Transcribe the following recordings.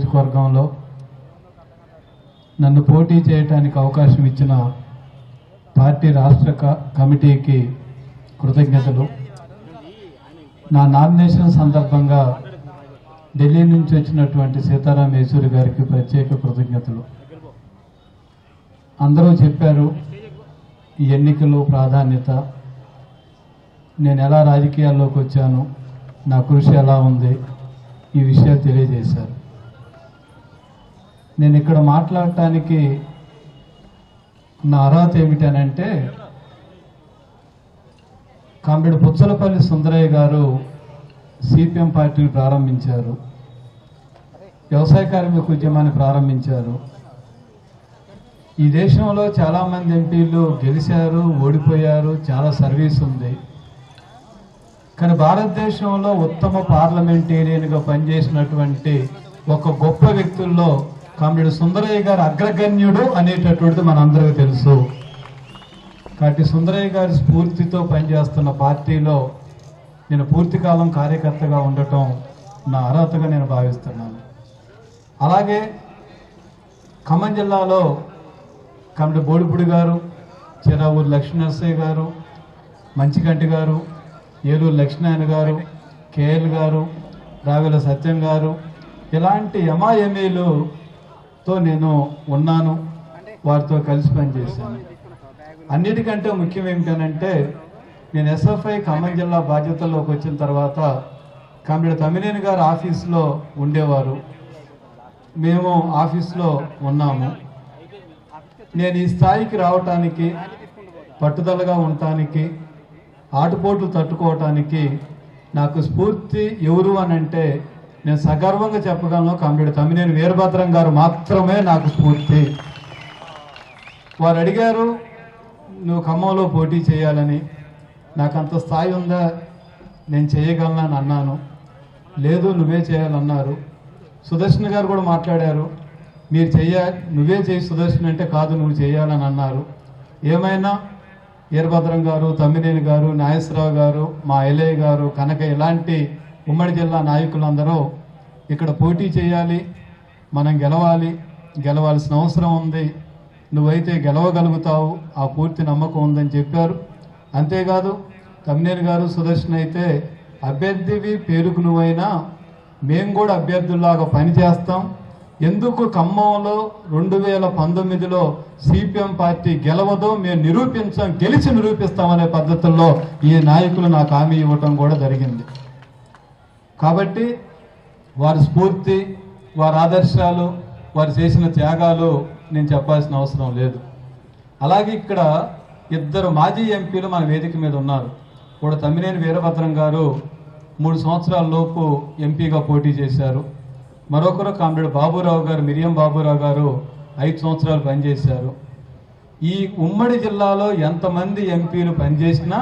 నియోజకవర్గంలో నన్ను పోటీ చేయడానికి అవకాశం ఇచ్చిన పార్టీ రాష్ట్ర కమిటీకి కృతజ్ఞతలు. నా నామినేషన్ సందర్భంగా ఢిల్లీ నుంచి వచ్చినటువంటి సీతారాం యేచూరి గారికి ప్రత్యేక కృతజ్ఞతలు. అందరూ చెప్పారు ఈ ఎన్నికల్లో ప్రాధాన్యత, నేను ఎలా రాజకీయాల్లోకి వచ్చాను, నా కృషి ఎలా ఉంది, ఈ విషయాలు తెలియజేశారు. నేను ఇక్కడ మాట్లాడటానికి నా అర్హత ఏమిటనంటే, కామ్రేడ్ పుచ్చలపల్లి సుందరయ్య గారు సిపిఎం పార్టీని ప్రారంభించారు, వ్యవసాయ కార్మిక ఉద్యమాన్ని ప్రారంభించారు. ఈ దేశంలో చాలామంది ఎంపీలు గెలిచారు, ఓడిపోయారు, చాలా సర్వీస్ ఉంది. కానీ భారతదేశంలో ఉత్తమ పార్లమెంటేరియన్గా పనిచేసినటువంటి ఒక గొప్ప వ్యక్తుల్లో కామ్రేడ్ సుందరయ్య గారు అగ్రగణ్యుడు అనేటటువంటిది మనందరికీ తెలుసు. కాబట్టి సుందరయ్య గారి స్ఫూర్తితో పనిచేస్తున్న పార్టీలో నేను పూర్తి కాలం కార్యకర్తగా ఉండటం నా అర్హతగా నేను భావిస్తున్నాను. అలాగే ఖమ్మం జిల్లాలో కామ్రేడ్ బోడిపూడి గారు, చిరావూరు లక్ష్మీనరసయ్య గారు, మంచికంటి గారు, ఏలూరు లక్ష్మీనారాయణ గారు, కేఎల్ గారు, రావెల సత్యం గారు, ఇలాంటి ఎంఐఎంఏలతో నేను ఉన్నాను, వారితో కలిసి పనిచేశాను. అన్నిటికంటే ముఖ్యం ఏమిటనంటే, నేను ఎస్ఎఫ్ఐ ఖమ్మం జిల్లా బాధ్యతల్లోకి వచ్చిన తర్వాత కామ్రేడ్ తమ్మినేని గారు ఆఫీస్లో ఉండేవారు, మేము ఆఫీస్లో ఉన్నాము. నేను ఈ స్థాయికి రావటానికి, పట్టుదలగా ఉండటానికి, ఆటుపోట్లు తట్టుకోవటానికి నాకు స్ఫూర్తి ఎవరు అని అంటే నేను సగర్వంగా చెప్పగలను, కామ్రేడ్ తమ్మినేని వీరభద్రం గారు మాత్రమే నాకు స్ఫూర్తి. వారు అడిగారు నువ్వు ఖమ్మంలో పోటీ చేయాలని. నాకు అంత స్థాయి ఉందా, నేను చేయగలనని అన్నాను. లేదు నువ్వే చేయాలన్నారు. సుదర్శన్ గారు కూడా మాట్లాడారు, మీరు నువ్వే చేయి సుదర్శన్ అంటే, కాదు నువ్వు చేయాలని అన్నారు. ఏమైనా వీరభద్రం గారు, తమ్మినేని గారు, నాగేశ్వరరావు గారు, మా ఎల్ఐ గారు, కనక ఇలాంటి ఉమ్మడి జిల్లా నాయకులందరూ ఇక్కడ పోటీ చేయాలి, మనం గెలవాల్సిన అవసరం ఉంది, నువ్వైతే గెలవగలుగుతావు, ఆ పూర్తి నమ్మకం ఉందని చెప్పారు. అంతేకాదు తమ్మినేని గారు, సుదర్శన్ అయితే అభ్యర్థివి పేరుకు నువ్వైనా మేము కూడా అభ్యర్థుల్లాగా పనిచేస్తాం, ఎందుకు ఖమ్మంలో 2019లో సిపిఎం పార్టీ గెలవదో మేము గెలిచి నిరూపిస్తామనే పద్ధతుల్లో ఈ నాయకులు నాకు హామీ ఇవ్వటం కూడా జరిగింది. కాబట్టి వారి స్ఫూర్తి, వారి ఆదర్శాలు, వారు చేసిన త్యాగాలు నేను చెప్పాల్సిన అవసరం లేదు. అలాగే ఇక్కడ ఇద్దరు మాజీ ఎంపీలు మన వేదిక మీద ఉన్నారు. కూడా తమ్మినేని వీరభద్రం గారు 3 సంవత్సరాల లోపు ఎంపీగా పోటీ చేశారు. మరొకరు కామ్రేడ్ బాబురావు గారు, మిరియం బాబురావు గారు 5 సంవత్సరాలు పనిచేశారు. ఈ ఉమ్మడి జిల్లాలో ఎంతమంది ఎంపీలు పనిచేసినా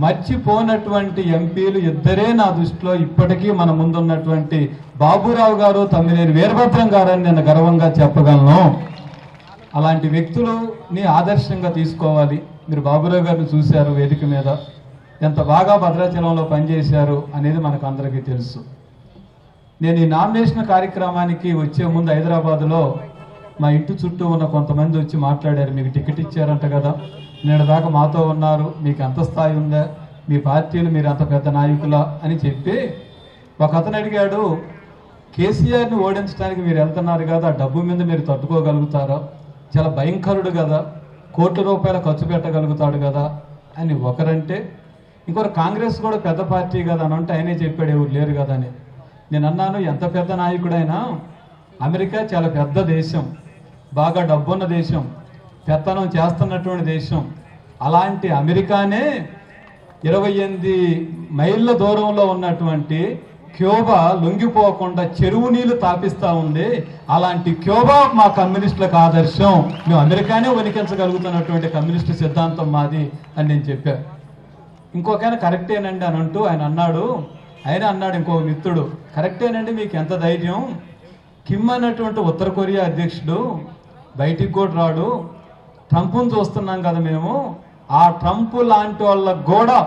మర్చిపోనటువంటి ఎంపీలు ఇద్దరే నా దృష్టిలో ఇప్పటికీ మన ముందున్నటువంటి బాబురావు గారు, తమ్మినేని వీరభద్రం గారు అని నేను గర్వంగా చెప్పగలను. అలాంటి వ్యక్తులని ఆదర్శంగా తీసుకోవాలి. మీరు బాబురావు గారిని చూశారు వేదిక మీద, ఎంత బాగా భద్రాచలంలో పనిచేశారు అనేది మనకు అందరికీ తెలుసు. నేను ఈ నామినేషన్ కార్యక్రమానికి వచ్చే ముందు హైదరాబాద్లో మా ఇంటి చుట్టూ ఉన్న కొంతమంది వచ్చి మాట్లాడారు, మీకు టికెట్ ఇచ్చారంట కదా, నేను దాకా మాతో ఉన్నారు, మీకు ఎంత స్థాయి ఉందా, మీ పార్టీలు మీరు అంత పెద్ద నాయకులా అని చెప్పి ఒక అతను అడిగాడు, కేసీఆర్ని ఓడించడానికి మీరు వెళ్తున్నారు కదా, డబ్బు మీద మీరు తట్టుకోగలుగుతారా, చాలా భయంకరుడు కదా, కోట్ల రూపాయలు ఖర్చు పెట్టగలుగుతాడు కదా అని ఒకరంటే, ఇంకొకరు కాంగ్రెస్ కూడా పెద్ద పార్టీ కదా అని అంటే ఆయనే చెప్పాడు ఎవరు లేరు కదా అని. నేను అన్నాను, ఎంత పెద్ద నాయకుడైనా అమెరికా చాలా పెద్ద దేశం, బాగా డబ్బున్న దేశం, పెత్తనం చేస్తున్నటువంటి దేశం. అలాంటి అమెరికానే 28 మైళ్ళ దూరంలో ఉన్నటువంటి క్యూబా లొంగిపోకుండా చెరువు నీళ్లు తాపిస్తూ ఉంది. అలాంటి క్యూబా మా కమ్యూనిస్టులకు ఆదర్శం, మేము అమెరికానే వణికించగలుగుతున్నటువంటి కమ్యూనిస్టు సిద్ధాంతం మాది అని నేను చెప్పాను. ఇంకొక కరెక్టేనండి అని అంటూ ఆయన అన్నాడు, ఇంకో మిత్రుడు, కరెక్టేనండి మీకు ఎంత ధైర్యం, కిమ్ అన్నటువంటి ఉత్తర కొరియా అధ్యక్షుడు బయటికి కూడా రాడు, ట్రంప్ను చూస్తున్నాం కదా మేము, ఆ ట్రంప్ లాంటి వాళ్ళకు కూడా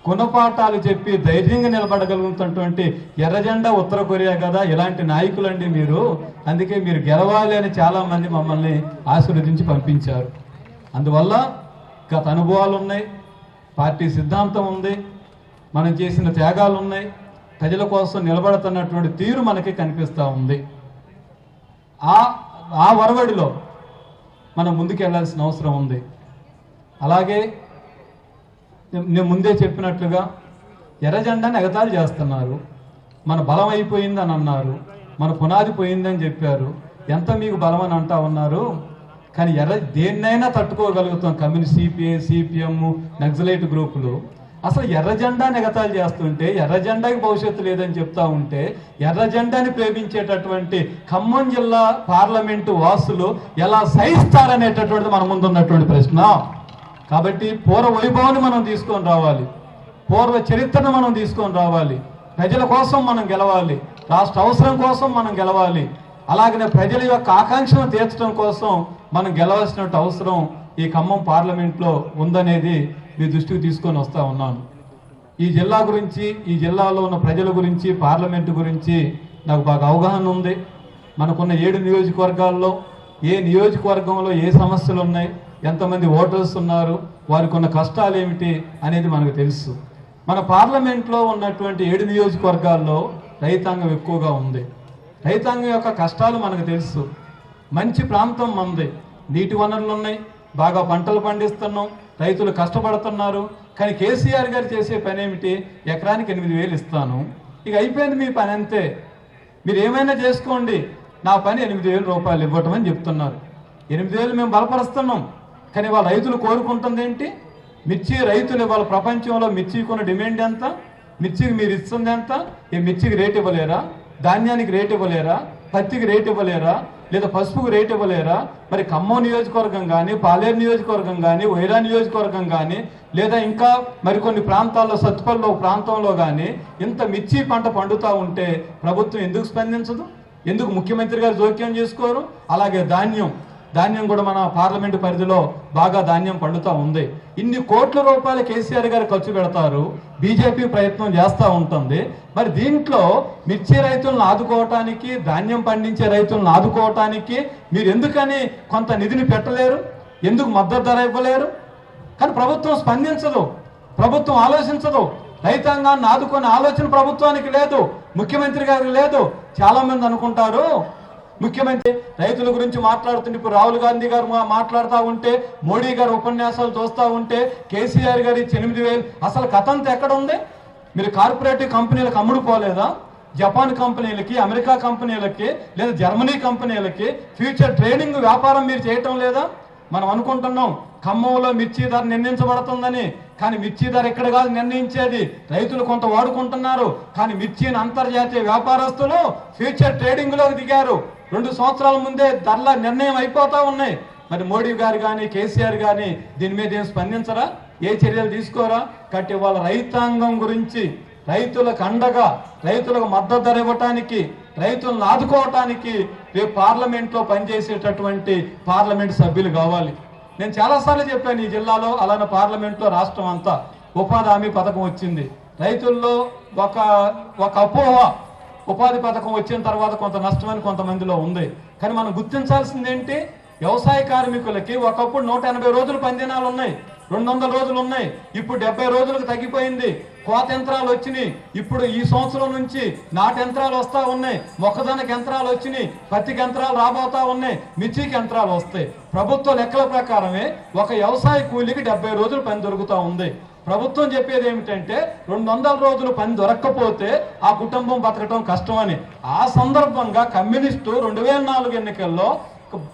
గుణపాఠాలు చెప్పి ధైర్యంగా నిలబడగలుగుతున్నటువంటి ఎర్రజెండా ఉత్తర కొరియా కదా, ఇలాంటి నాయకులండి మీరు. అందుకే మీరు గెలవాలి అని చాలా మంది మమ్మల్ని ఆశీర్వదించి పంపించారు. అందువల్ల గత అనుభవాలు ఉన్నాయి, పార్టీ సిద్ధాంతం ఉంది, మనం చేసిన త్యాగాలు ఉన్నాయి, ప్రజల కోసం నిలబడుతున్నటువంటి తీరు మనకి కనిపిస్తూ ఉంది. ఆ వరవడిలో మనం ముందుకు వెళ్ళాల్సిన అవసరం ఉంది. అలాగే నేను ముందే చెప్పినట్లుగా ఎర్రజెండాని ఎగతాళి చేస్తున్నారు. మన బలం అయిపోయిందని అన్నారు, మన పునాది పోయిందని చెప్పారు. ఎంత మీకు బలం అని అంటా ఉన్నారు, కానీ దేన్నైనా తట్టుకోగలుగుతాం. కమ్యూనిస్ట్, సిపిఐ, సిపిఎం, నక్సలైట్ గ్రూపులు అసలు ఎర్రజెండాని ఎగతాళి చేస్తుంటే, ఎర్రజెండాకి భవిష్యత్తు లేదని చెప్తా ఉంటే, ఎర్రజెండాని ప్రేమించేటటువంటి ఖమ్మం జిల్లా పార్లమెంటు వాసులు ఎలా సహిస్తారనేటటువంటిది మన ముందున్నటువంటి ప్రశ్న. కాబట్టి పూర్వ వైభవాన్ని మనం తీసుకొని రావాలి, పూర్వ చరిత్రను మనం తీసుకొని రావాలి. ప్రజల కోసం మనం గెలవాలి, రాష్ట్ర అవసరం కోసం మనం గెలవాలి. అలాగనే ప్రజల యొక్క ఆకాంక్షను తీర్చడం కోసం మనం గెలవాల్సిన అవసరం ఈ ఖమ్మం పార్లమెంట్లో ఉందనేది మీ దృష్టికి తీసుకొని వస్తా ఉన్నాను. ఈ జిల్లా గురించి, ఈ జిల్లాలో ఉన్న ప్రజల గురించి, పార్లమెంటు గురించి నాకు బాగా అవగాహన ఉంది. మనకున్న 7 నియోజకవర్గాల్లో ఏ నియోజకవర్గంలో ఏ సమస్యలు ఉన్నాయి, ఎంతమంది ఓటర్స్ ఉన్నారు, వారికి ఉన్న కష్టాలు ఏమిటి అనేది మనకు తెలుసు. మన పార్లమెంట్లో ఉన్నటువంటి 7 నియోజకవర్గాల్లో రైతాంగం ఎక్కువగా ఉంది. రైతాంగం యొక్క కష్టాలు మనకు తెలుసు. మంచి ప్రాంతం మనది, నీటి వనరులు ఉన్నాయి, బాగా పంటలు పండిస్తున్నాం, రైతులు కష్టపడుతున్నారు. కానీ కేసీఆర్ గారు చేసే పని ఏమిటి? ఎకరానికి 8,000 ఇస్తాను, ఇక అయిపోయింది మీ పని, అంతే, మీరు ఏమైనా చేసుకోండి, నా పని 8,000 రూపాయలు ఇవ్వటం అని చెప్తున్నారు. 8,000 మేము బలపరుస్తున్నాం, కానీ వాళ్ళ రైతులు కోరుకుంటుంది ఏంటి? మిర్చి రైతులు వాళ్ళ ప్రపంచంలో మిర్చికి ఉన్న డిమాండ్ ఎంత? మిర్చికి మీరు ఇస్తుంది ఎంత? ఈ మిర్చికి రేట్ ఇవ్వలేరా? ధాన్యానికి రేట్ ఇవ్వలేరా? పత్తికి రేట్ ఇవ్వలేరా? లేదా పసుపుకు రేట్ ఇవ్వలేరా? మరి ఖమ్మం నియోజకవర్గం కానీ, పాలేరు నియోజకవర్గం కానీ, వైరా నియోజకవర్గం కానీ, లేదా ఇంకా మరికొన్ని ప్రాంతాల్లో, సత్తుపల్లిలో ప్రాంతంలో కానీ ఇంత మిర్చి పంట పండుతూ ఉంటే ప్రభుత్వం ఎందుకు స్పందించదు? ఎందుకు ముఖ్యమంత్రి గారు జోక్యం చేసుకోరు? అలాగే ధాన్యం కూడా మన పార్లమెంటు పరిధిలో బాగా ధాన్యం పండుతూ ఉంది. ఇన్ని కోట్ల రూపాయలు కేసీఆర్ గారు ఖర్చు పెడతారు, బీజేపీ ప్రయత్నం చేస్తూ ఉంటుంది. మరి దీంట్లో మిర్చి రైతులను ఆదుకోవటానికి, ధాన్యం పండించే రైతులను ఆదుకోవటానికి మీరు ఎందుకని కొంత నిధిని పెట్టలేరు? ఎందుకు మద్దతు ధర ఇవ్వలేరు? కానీ ప్రభుత్వం స్పందించదు, ప్రభుత్వం ఆలోచించదు. రైతాంగాన్ని ఆదుకునే ఆలోచన ప్రభుత్వానికి లేదు, ముఖ్యమంత్రి గారికి లేదు. చాలా మంది అనుకుంటారు ముఖ్యమంత్రి రైతుల గురించి మాట్లాడుతుంటే, ఇప్పుడు రాహుల్ గాంధీ గారు మాట్లాడుతూ ఉంటే, మోడీ గారు ఉపన్యాసాలు చూస్తూ ఉంటే, కేసీఆర్ గారు ఇచ్చి 8,000, అసలు కథ అంతా ఎక్కడ ఉంది? మీరు కార్పొరేటివ్ కంపెనీలకు అమ్ముడుపోలేదా? జపాన్ కంపెనీలకి, అమెరికా కంపెనీలకి, లేదా జర్మనీ కంపెనీలకి ఫ్యూచర్ ట్రేడింగ్ వ్యాపారం మీరు చేయటం లేదా? మనం అనుకుంటున్నాం ఖమ్మంలో మిర్చి ధర నిర్ణయించబడుతుందని, కానీ మిర్చి ధర ఇక్కడ కాదు నిర్ణయించేది, రైతులు కొంత వాడుకుంటున్నారు. కానీ మిర్చిని అంతర్జాతీయ వ్యాపారస్తులు ఫ్యూచర్ ట్రేడింగ్ లోకి దిగారు. 2 సంవత్సరాల ముందే ధరల నిర్ణయం అయిపోతా ఉన్నాయి. మరి మోడీ గారు కానీ, కేసీఆర్ కానీ దీని మీద ఏం స్పందించరా? ఏ చర్యలు తీసుకోరా? కాబట్టి వాళ్ళ రైతాంగం గురించి, రైతులకు అండగా, రైతులకు మద్దతు ధర ఇవ్వటానికి, రైతులను ఆదుకోవటానికి రేపు పార్లమెంట్లో పనిచేసేటటువంటి పార్లమెంట్ సభ్యులు కావాలి. నేను చాలాసార్లు చెప్పాను, ఈ జిల్లాలో అలానే పార్లమెంట్లో రాష్ట్రం అంతా ఉపాధి హామీ పథకం వచ్చింది. రైతుల్లో ఒక అపోహ, ఉపాధి పథకం వచ్చిన తర్వాత కొంత నష్టమని కొంతమందిలో ఉంది. కానీ మనం గుర్తించాల్సింది ఏంటి? వ్యవసాయ కార్మికులకి ఒకప్పుడు 180 రోజులు పనిదినాలు ఉన్నాయి, 200 రోజులు ఉన్నాయి, ఇప్పుడు 70 రోజులకు తగ్గిపోయింది. కోత యంత్రాలు వచ్చినాయి, ఇప్పుడు ఈ సంవత్సరం నుంచి నాటు యంత్రాలు వస్తూ ఉన్నాయి, మొక్కజొన్నకి యంత్రాలు వచ్చినాయి, పత్తికి యంత్రాలు రాబోతా ఉన్నాయి, మిర్చికి యంత్రాలు వస్తాయి. ప్రభుత్వ లెక్కల ప్రకారమే ఒక వ్యవసాయ కూలీకి 70 రోజులు పని దొరుకుతూ ఉంది. ప్రభుత్వం చెప్పేది ఏమిటంటే 200 రోజులు పని దొరక్కపోతే ఆ కుటుంబం బతకటం కష్టమని. ఆ సందర్భంగా కమ్యూనిస్టు 2004 ఎన్నికల్లో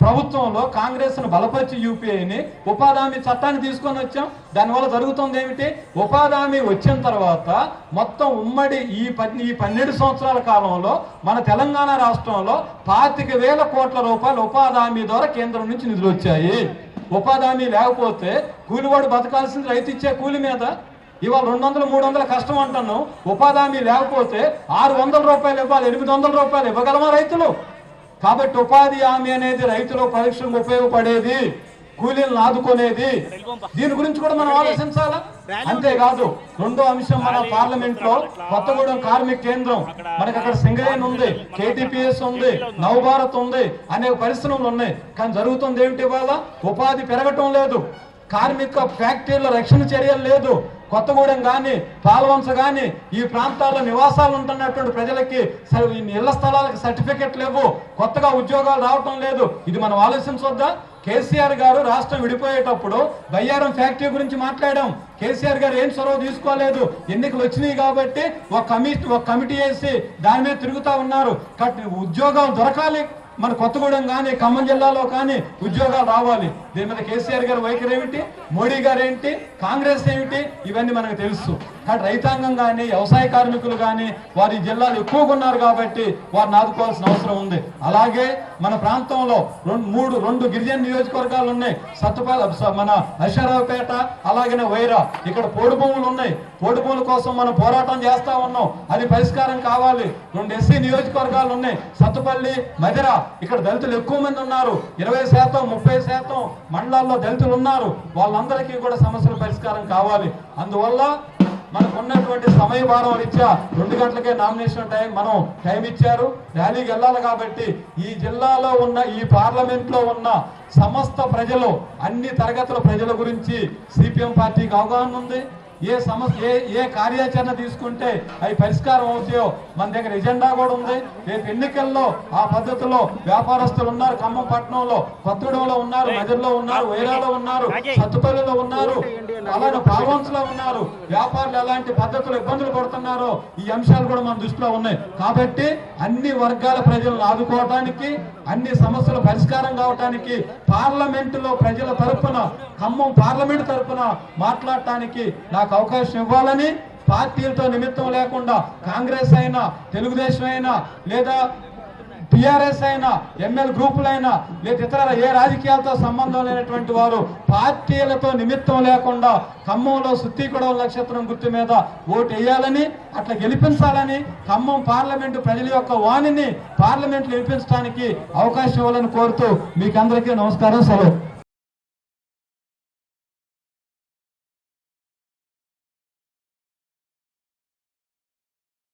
ప్రభుత్వంలో కాంగ్రెస్ ను బలపరిచి యూపీఐని ఉపాధి హామీ చట్టాన్ని తీసుకొని వచ్చాం. దానివల్ల జరుగుతుంది ఏమిటి? ఉపాధి హామీ వచ్చిన తర్వాత మొత్తం ఉమ్మడి ఈ 12 సంవత్సరాల కాలంలో మన తెలంగాణ రాష్ట్రంలో 25,000 కోట్ల రూపాయలు ఉపాధి హామీ ద్వారా కేంద్రం నుంచి నిధులు వచ్చాయి. ఉపాధి హామీ లేకపోతే కూలివాడు బతకాల్సింది రైతు ఇచ్చే కూలి మీద. ఇవాళ 200, 300 కష్టం అంటున్నాం. ఉపాధి హామీ లేకపోతే 600 రూపాయలు ఇవ్వాలి, 800 రూపాయలు ఇవ్వగలమా రైతులు? కాబట్టి ఉపాధి హామీ అనేది రైతుల పరీక్షకు ఉపయోగపడేది. కూలీలను ఆదుకునేది? దీని గురించి కూడా మనం ఆలోచించాలా? అంతేకాదు రెండో అంశం, మన పార్లమెంట్ లో కొత్తగూడెం కార్మిక కేంద్రం, మనకి అక్కడ సింగరేణి ఉంది, కేటీపీఎస్ ఉంది, నవభారత్ ఉంది, అనేక పరిశ్రమలు ఉన్నాయి. కానీ జరుగుతుంది ఏమిటి? ఇవాళ ఉపాధి పెరగటం లేదు, కార్మిక ఫ్యాక్టరీలో రక్షణ చర్యలు లేదు. కొత్తగూడెం కానీ పాల్వంచ కానీ ఈ ప్రాంతాల్లో నివాసాలు ఉంటున్నటువంటి ప్రజలకి ఇళ్ల స్థలాలకు సర్టిఫికెట్ లేవు, కొత్తగా ఉద్యోగాలు రావటం లేదు. ఇది మనం ఆలోచించొద్దా? కేసీఆర్ గారు రాష్ట్రం విడిపోయేటప్పుడు బయ్యారం ఫ్యాక్టరీ గురించి మాట్లాడాం. కేసీఆర్ గారు ఏం చొరవ తీసుకోలేదు. ఎన్నికలు వచ్చినాయి కాబట్టి ఒక కమిటీ వేసి దాని మీద తిరుగుతా ఉన్నారు. ఉద్యోగాలు దొరకాలి, మన కొత్తగూడెం కానీ ఖమ్మం జిల్లాలో కానీ ఉద్యోగాలు రావాలి. దీని మీద కేసీఆర్ గారు వైఖరి ఏమిటి, మోడీ గారు ఏంటి, కాంగ్రెస్ ఏమిటి, ఇవన్నీ మనకు తెలుసు. కానీ రైతాంగం కానీ వ్యవసాయ కార్మికులు కానీ వారి జిల్లాలు ఎక్కువగా ఉన్నారు కాబట్టి వారిని ఆదుకోవాల్సిన అవసరం ఉంది. అలాగే మన ప్రాంతంలో రెండు గిరిజన నియోజకవర్గాలు ఉన్నాయి, మన అశ్వరావుపేట, అలాగనే వైరా. ఇక్కడ పోడు భూములు ఉన్నాయి, పోడు భూముల కోసం మనం పోరాటం చేస్తా ఉన్నాం, అది పరిష్కారం కావాలి. 2 ఎస్సీ నియోజకవర్గాలు ఉన్నాయి, సత్తుపల్లి, మధిర. ఇక్కడ దళితులు ఎక్కువ మంది ఉన్నారు, 20%, 30% మండలాల్లో దళితులు ఉన్నారు. వాళ్ళందరికీ కూడా సమస్యల పరిష్కారం కావాలి. అందువల్ల మనకు ఉన్నటువంటి సమయ భారం రీత్యా 2 గంటలకే నామినేషన్ మనం టైం ఇచ్చారు. ర్యాలీకి వెళ్ళాలి కాబట్టి ఈ జిల్లాలో ఉన్న, ఈ పార్లమెంట్ లో ఉన్న సమస్త ప్రజలు, అన్ని తరగతుల ప్రజల గురించి సిపిఎం పార్టీకి అవగాహన ఉంది. ఏ కార్యాచరణ తీసుకుంటే అవి పరిష్కారం అవుతాయో మన దగ్గర ఎజెండా కూడా ఉంది. రేపు ఎన్నికల్లో ఆ పద్ధతిలో వ్యాపారస్తులు ఉన్నారు, ఖమ్మం పట్టణంలో, కొత్తగూడెంలో ఉన్నారు, మదిరలో ఉన్నారు, వైరాలో ఉన్నారు, సత్తుపల్లిలో ఉన్నారు, అలాగే పాల్వంచలో ఉన్నారు. వ్యాపారులు ఎలాంటి పద్ధతులు ఇబ్బందులు పడుతున్నారో ఈ అంశాలు కూడా మన దృష్టిలో ఉన్నాయి. కాబట్టి అన్ని వర్గాల ప్రజలను ఆదుకోవడానికి, అన్ని సమస్యల పరిష్కారం కావడానికి పార్లమెంటులో ప్రజల తరఫున, ఖమ్మం పార్లమెంట్ తరఫున మాట్లాడటానికి నాకు అవకాశం ఇవ్వాలని, పార్టీలతో నిమిత్తం లేకుండా కాంగ్రెస్ అయినా, తెలుగుదేశం అయినా, లేదా టిఆర్ఎస్ అయినా, ఎంఎల్ గ్రూపులైనా, లేదా ఇతర ఏ రాజకీయాలతో సంబంధం లేనటువంటి వారు పార్టీలతో నిమిత్తం లేకుండా ఖమ్మంలో సుత్తికొడవల నక్షత్రం గుర్తు మీద ఓటు వేయాలని, అట్లా గెలిపించాలని, ఖమ్మం పార్లమెంటు ప్రజల యొక్క వాణిని పార్లమెంట్లో వినిపించడానికి అవకాశం ఇవ్వాలని కోరుతూ మీకందరికీ నమస్కారం, సెలవు.